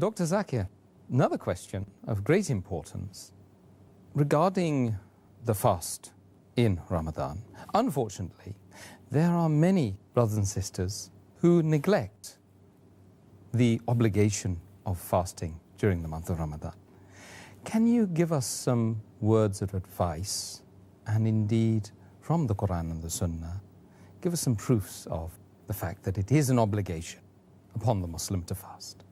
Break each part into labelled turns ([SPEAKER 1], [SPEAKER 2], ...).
[SPEAKER 1] Dr. Zakir, another question of great importance regarding the fast in Ramadan. Unfortunately, there are many brothers and sisters who neglect the obligation of fasting during the month of Ramadan. Can you give us some words of advice, and indeed from the Quran and the Sunnah, give us some proofs of the fact that it is an obligation upon the Muslim to fast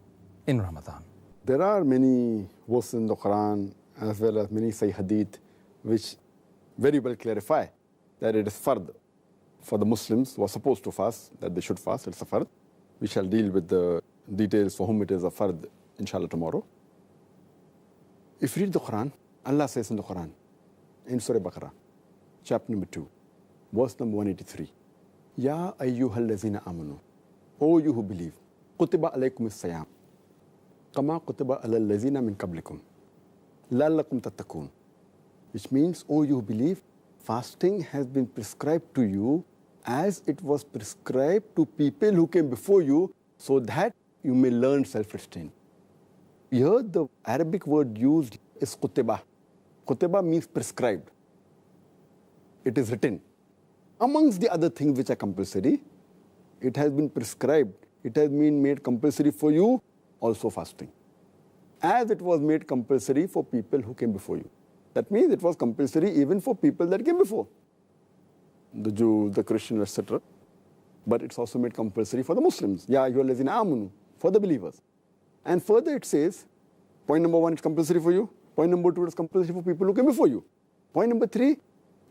[SPEAKER 1] in Ramadan?
[SPEAKER 2] There are many verses in the Quran as well as many Sahih Hadith which very well clarify that it is fard for the Muslims who are supposed to fast, that they should fast. It's a fard. We shall deal with the details for whom it is a fard, inshallah, tomorrow. If you read the Quran, Allah says in the Quran, in Surah Baqarah, chapter number 2, verse number 183, Ya ayyuhal lazina amanu, O you who believe, kutiba alaykum as-sayam, kama kutiba alal lazina min qablikum, la'allakum tattaqun. Which means, O you who believe, fasting has been prescribed to you as it was prescribed to people who came before you, so that you may learn self-restraint. Here the Arabic word used is kutiba. Kutiba means prescribed. It is written. Amongst the other things which are compulsory, it has been prescribed. It has been made compulsory for you, also fasting. As it was made compulsory for people who came before you. That means it was compulsory even for people that came before. The Jews, the Christians, etc. But it's also made compulsory for the Muslims. Ya ayyuhal lazina amanu, for the believers. And further it says, point number 1, it's compulsory for you. Point number 2, it's compulsory for people who came before you. Point number 3,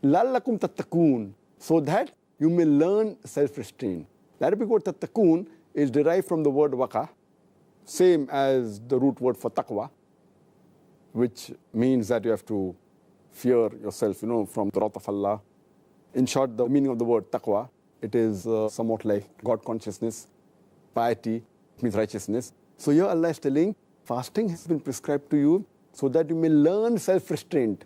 [SPEAKER 2] la'allakum tattaqun, so that you may learn self-restraint. The Arabic word tattaqun is derived from the word waqa, same as the root word for taqwa, which means that you have to fear yourself, from the wrath of Allah. In short, the meaning of the word taqwa, it is somewhat like God consciousness, piety, means righteousness. So here Allah is telling, fasting has been prescribed to you so that you may learn self-restraint.